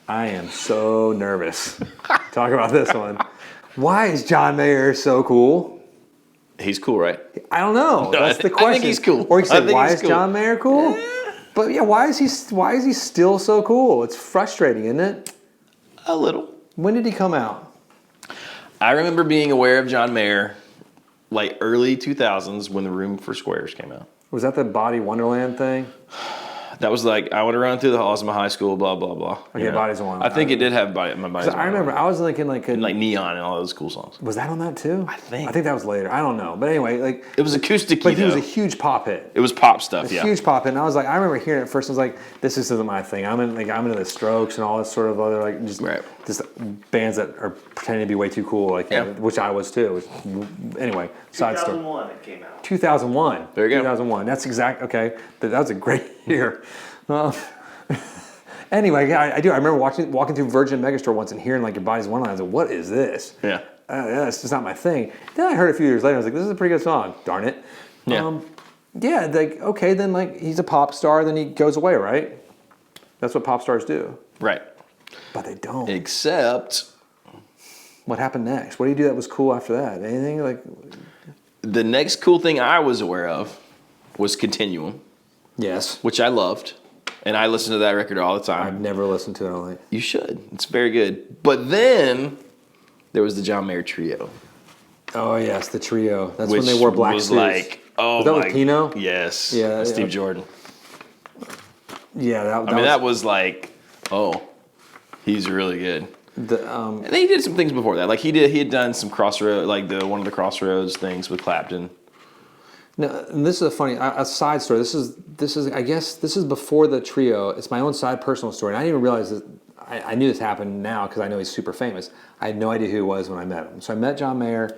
I am so nervous. Talk about this one. Why is John Mayer so cool? He's cool, right? I don't know. That's the question. I think he's cool. Or you say, why is cool. John Mayer cool? But yeah, why is he still so cool? It's frustrating, isn't it? A little. When did he come out? I remember being aware of John Mayer like early 2000s when The Room for Squares came out. Was that the Body Wonderland thing? That was like, I want to run through the halls of my high school, blah, blah, blah. Okay, Body's One. I think it did have my Body's One. I remember, I was thinking like... And like Neon and all those cool songs. Was that on that too? I think that was later. I don't know. But anyway, like... It was acoustic-y, but he was a huge pop hit. It was pop stuff, yeah. Huge pop hit. And I was like, I remember hearing it first, I was like, this isn't my thing. I'm into the Strokes and all this sort of other, like, just bands that are pretending to be way too cool, like, which I was too. Anyway, side story. 2001 it came out. 2001. There you go. 2001. That's okay. That was a great year. Anyway, I do. I remember walking through Virgin Megastore once and hearing like Your Body's One line. I was like, what is this? Yeah. It's just not my thing. Then I heard a few years later, I was like, this is a pretty good song. Darn it. Yeah. Like, okay, then like he's a pop star, then he goes away, right? That's what pop stars do. Right. But they don't. Except... What happened next? What did he do that was cool after that? Anything like... The next cool thing I was aware of was Continuum. Yes. Which I loved. And I listened to that record all the time. I've never listened to it, I don't think. You should. It's very good. But then there was the John Mayer Trio. Oh, yes, the Trio. That's when they wore black suits. Like, was that with Pino? Yes. Yeah. Steve Jordan. Yeah, that was like, he's really good. And then he did some things before that. Like he had done some Crossroads, like one of the Crossroads things with Clapton. No, and this is a side story. This is I guess this is before the Trio. It's my own side personal story. And I didn't even realize that I knew this happened now because I know he's super famous. I had no idea who he was when I met him. So I met John Mayer.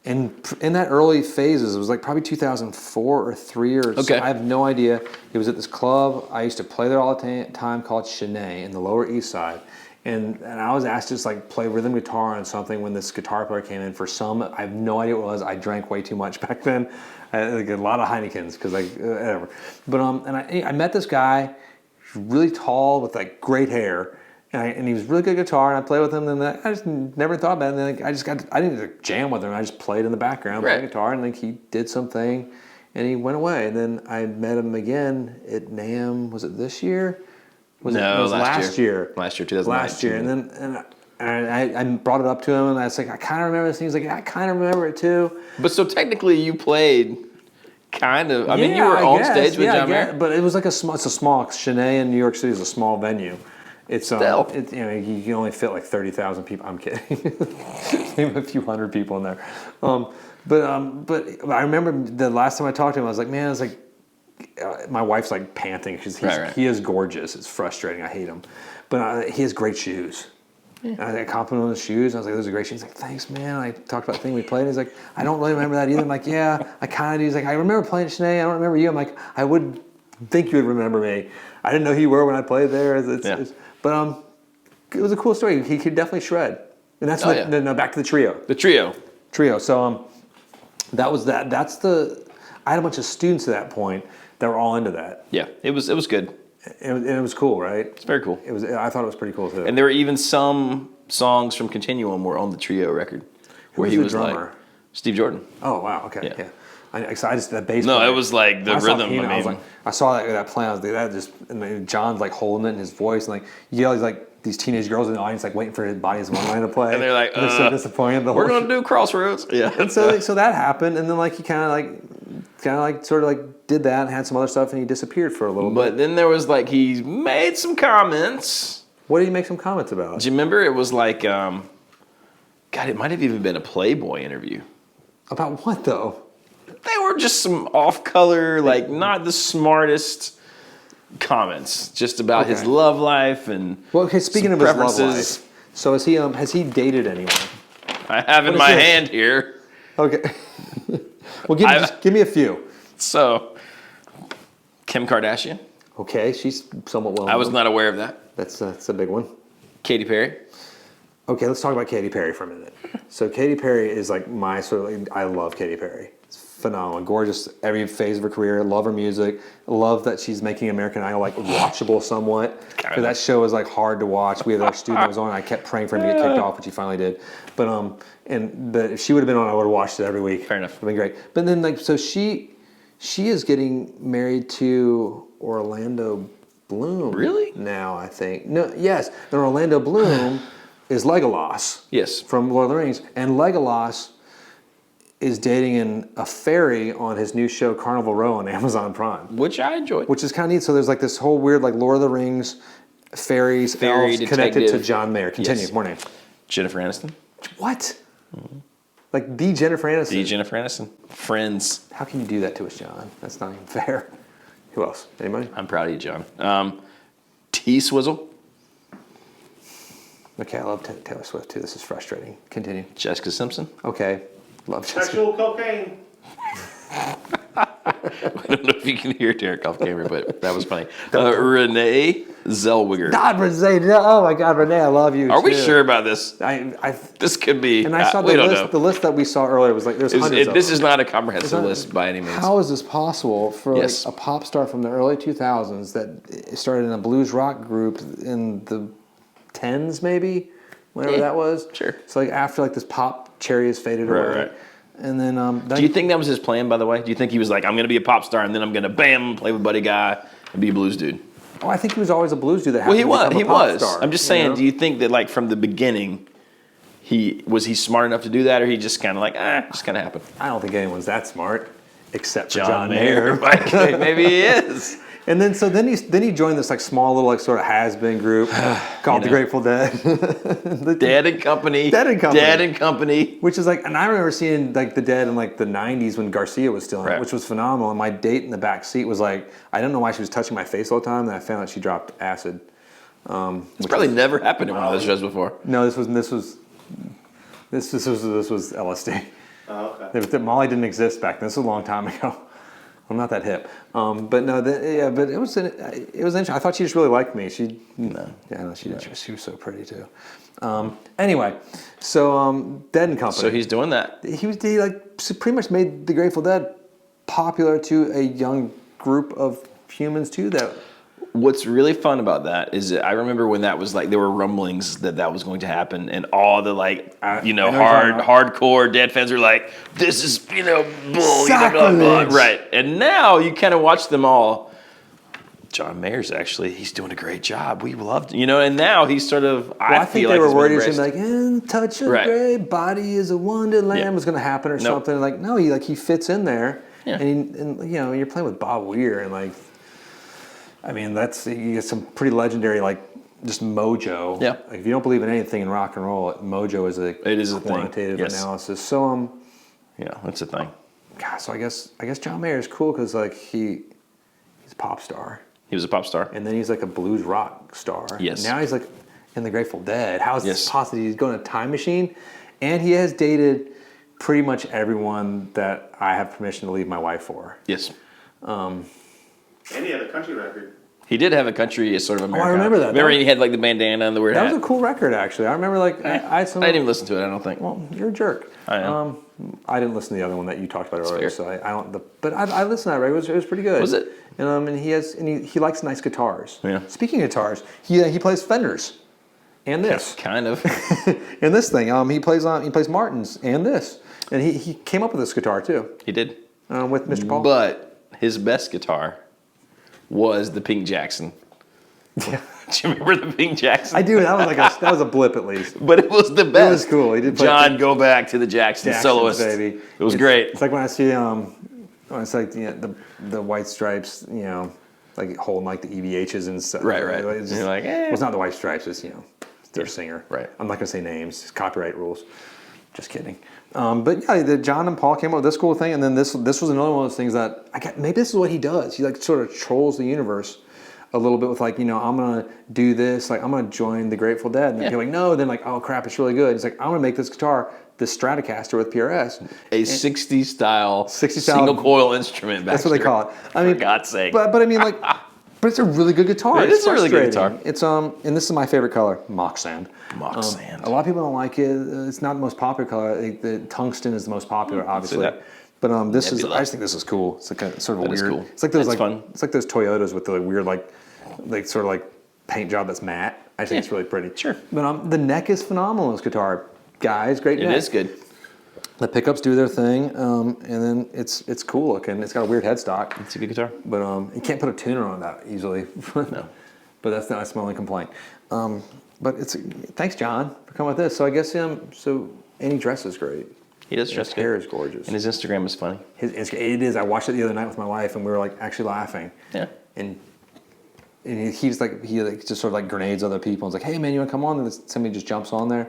And in that early phases, it was like probably 2004 or 3 or so. I have no idea. He was at this club I used to play there all the time called Chennai in the Lower East Side. And I was asked to just like play rhythm guitar on something when this guitar player came in for some. I have no idea what it was. I drank way too much back then. Like a lot of Heinekens because whatever. But and I met this guy, really tall with like great hair, and he was really good guitar. And I played with him. And I just never thought about it. And then I didn't jam with him. I just played in the background, played guitar, and he did something, and he went away. And then I met him again at NAMM. Was it this year? It was last year. Last year, 2019. Last year, and I brought it up to him, and I was like, I kind of remember this. And he was like, I kind of remember it too. But so technically, you played kind of. I mean, you were on stage with John Mayer, but it was like it's a small. Chennai in New York City is a small venue. It's you can only fit like 30,000 people. I'm kidding. Maybe a few hundred people in there. But I remember the last time I talked to him, I was like, man, my wife's like panting because he is gorgeous. It's frustrating. I hate him, but he has great shoes. Yeah. I complimented on his shoes. I was like, "Those are great shoes." He's like, "Thanks, man." I talked about the thing we played. He's like, "I don't really remember that either." I'm like, "Yeah, I kind of do." He's like, "I remember playing at Chennai. I don't remember you." I'm like, "I would think you would remember me. I didn't know who you were when I played there." But it was a cool story. He could definitely shred. And that's no, back to the Trio. The Trio. So that was that. I had a bunch of students at that point that were all into that. Yeah, it was good. And it was cool, right? It's very cool. I thought it was pretty cool too. And there were even some songs from Continuum were on the Trio record, where he was the drummer? Like Steve Jordan. Oh wow, okay, yeah. I just that bass. No, it was like the rhythm. I was like, I saw that playing. I was like, that just, and then John's like holding it in his voice, and like he's like these teenage girls in the audience like waiting for his Body's One line to play, and they're like, they're so disappointed. We're gonna do Crossroads, yeah. And so that happened, and then like he kind of sort of did that and had some other stuff, and he disappeared for a little bit. But then there was like he made some comments. What did he make some comments about? Do you remember? It was like, God, it might have even been a Playboy interview. About what though? They were just some off-color, like not the smartest comments, just about his love life and speaking of his love life, so has he dated anyone? I have in my hand here. Okay. Well, give me a few. So, Kim Kardashian. Okay, she's somewhat well known. I was not aware of that. That's a big one. Katy Perry. Okay, let's talk about Katy Perry for a minute. So Katy Perry is like my I love Katy Perry. phenomenal, gorgeous. Every phase of her career. Love her music. Love that she's making American Idol like watchable somewhat. Because that show is like hard to watch. We had our student that was on. I kept praying for him to get kicked off, which he finally did. But if she would have been on, I would have watched it every week. Fair enough. It'd been great. But then like so she is getting married to Orlando Bloom. Really? Now I think no. Yes, and Orlando Bloom is Legolas. Yes. From Lord of the Rings, and Legolas is dating a fairy on his new show Carnival Row on Amazon Prime, Which I enjoyed. which is kind of neat. So there's like this whole weird like Lord of the Rings, fairy elves connected to detective. John Mayer. Continue. Yes. More name. Jennifer Aniston. What? Like the Jennifer Aniston. The Jennifer Aniston. Friends. How can you do that to us, John? That's not even fair. Who else? Anybody? I'm proud of you, John. T-Swizzle. Okay, I love Taylor Swift too. This is frustrating. Continue. Jessica Simpson. Okay, love Jessica. Sexual cocaine. I don't know if you can hear Derek off camera, but that was funny. Renee Zellweger. God, Renee! Oh my God, Renee, I love you. Are we too. sure about this? I This could be. and I saw we the don't list. know. The list that we saw earlier was like there's hundreds of This them. is not a comprehensive It's not- list by any means. How is this possible for like, Yes. a pop star from the early 2000s that started in a blues rock group in the 10s, maybe, whenever Yeah, that was? sure. So like after like this pop cherry has faded Right, away, right. and then Do you think that was his plan, by the way? Do you think he was like, I'm going to be a pop star and then I'm going to bam play with Buddy Guy and be a blues dude? Oh, I think he was always a blues dude that Well, happened he to was. become a He pop was. star. I'm just saying. know? Do you think that like from the beginning, he smart enough to do that, or he just kind of like just kind of happened? I don't think anyone's that smart, except for John John Mayer. Mayer. Okay, maybe he is. And then he joined this like small little like sort of has-been group called the know. Grateful Dead. Dad and Company. Dead and Company. Dad and Company. Which is like, and I remember seeing like the Dead in like the '90s when Garcia was still in it, Right. which was phenomenal. And my date in the back seat was like, I don't know why she was touching my face all the time. And I found out she dropped acid. It's probably never happened in one of those shows before. No, this was LSD. Oh, okay. Molly didn't exist back then. This was a long time ago. I'm not that hip. But no, but it was interesting. I thought she just really liked me. She did. She was so pretty too. Anyway, so Dead and Company. So he's doing that. He like pretty much made the Grateful Dead popular to a young group of humans too. That What's really fun about that is that I remember when that was like there were rumblings that was going to happen, and all the like I know hardcore Dead fans are like, this is bull, blah, blah, blah. Sacrilege. Right? And now you kind of watch them all. John Mayer's he's doing a great job. We loved, and now he's sort of. I think feel they like were he's been worried it was embraced. gonna be like, touch of Right. gray, body is a wounded lamb Yeah. was gonna happen or Nope. something. Like no, he fits in there, Yeah. and you're playing with Bob Weir and like. I mean, you get some pretty legendary, like, just mojo. Yeah. Like, if you don't believe in anything in rock and roll, mojo is It is a thing. quantitative Yes. analysis. So, Yeah, that's a thing. God, so I guess John Mayer is cool because, like, he's a pop star. He was a pop star. And then he's, like, a blues rock star. Yes. Now he's, like, in the Grateful Dead. How is Yes. this possible? He's going to a time machine. And he has dated pretty much everyone that I have permission to leave my wife for. Yes. And he had a country record. He did have a country sort of Americana. remember that. Remember he had like the bandana and the weird That hat? was a cool record, actually. I remember, like, I had some... I didn't even listen to it, I don't think. Well, you're a jerk. I am. I didn't listen to the other one that you talked about earlier, fair. so I don't. But I listened to that record. It was pretty good. Was it? And he likes nice guitars. Yeah. Speaking of guitars, he plays Fenders, and this, Kind of. and this thing. He plays Martins and this, and he came up with this guitar too. He did. With Mr. Paul. But his best guitar was the Pink Jackson. Yeah. Do you remember the Pink Jackson? I do. That was a blip at least. But it was the best. It was cool. He did play John, go back to the Jackson Jacksons, soloist. baby. It was great. It's like when I see when it's like the White Stripes, like holding like the EVHs and stuff. Right. It's, You're like, well, it's not the White Stripes. It's their singer. Right. I'm not gonna say names. It's copyright rules. Just kidding. But yeah, the John and Paul came up with this cool thing, and then this was another one of those things that maybe this is what he does. He like sort of trolls the universe a little bit with like, I'm gonna do this, like I'm gonna join the Grateful Dead, and you're like, no, then like, oh crap, it's really good. He's like, I'm gonna make this guitar, this Stratocaster with PRS, A 60s style 60s style- single coil instrument. that's what they call it. I mean, For God's sake. But I mean, like, but it's a really good guitar. It It's is a really good frustrating. guitar. It's and this is my favorite color, mock sand. Mock sand. A lot of people don't like it. It's not the most popular color. The tungsten is the most popular, obviously. that. this is. Nebula. I just think this is cool. It's like a sort of a That is weird. cool. It's like those That's fun. It's like those Toyotas with the weird sort of like paint job that's matte. I think it's really pretty. Sure. But the neck is phenomenal. This guitar, guys, great neck. It is good. The pickups do their thing, and then it's cool looking. It's got a weird headstock. It's a good guitar. But you can't put a tuner on that easily. No. But that's my only complaint. But thanks, John, for coming with this. So I guess and he dresses great. He does dress His good. hair is gorgeous. And his Instagram is funny. It is. I watched it the other night with my wife, and we were like actually laughing. Yeah. And he just sort of like grenades other people. And it's like, hey man, you want to come on? And somebody just jumps on there.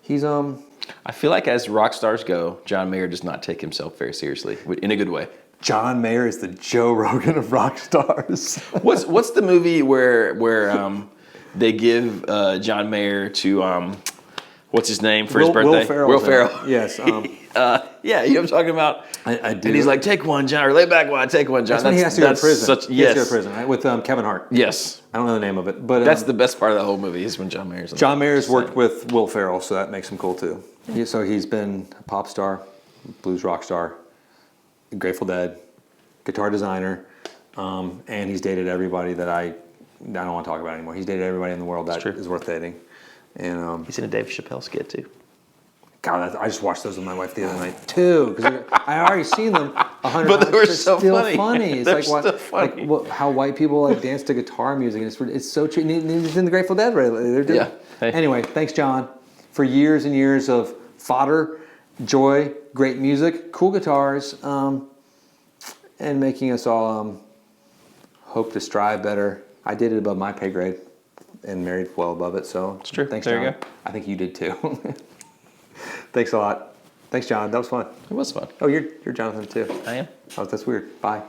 He's I feel like as rock stars go, John Mayer does not take himself very seriously, in a good way. John Mayer is the Joe Rogan of rock stars. What's the movie where they give John Mayer to what's his name for his birthday? Will Ferrell. Yes. Yeah, you know what I'm talking about? I do. And he's like, take one, John, or lay back one, take one, John. That's when he has to go to prison. Yes. He has to go to prison, right? With Kevin Hart. Yes. I don't know the name of it, but That's the best part of the whole movie is when John Mayer's on. John Mayer's worked with Will Ferrell, so that makes him cool too. So he's been a pop star, blues rock star, Grateful Dead, guitar designer, and he's dated everybody that I don't want to talk about anymore. He's dated everybody in the world that is worth dating. And He's in a Dave Chappelle skit too. God, I just watched those with my wife the other night too, because I already seen them 100 But they were times. so Still funny. It's They're like still funny. how white people dance to guitar music. And it's so true. He's in the Grateful Dead, right? They're doing. Yeah. Hey. Anyway, thanks, John, for years and years of fodder, joy, great music, cool guitars, and making us all hope to strive better. I did it above my pay grade and married well above it. So It's true. Thanks, There John. you go. I think you did too. Thanks a lot. Thanks, John. That was fun. It was fun. Oh, you're Jonathan too. I am. Oh, that's weird. Bye.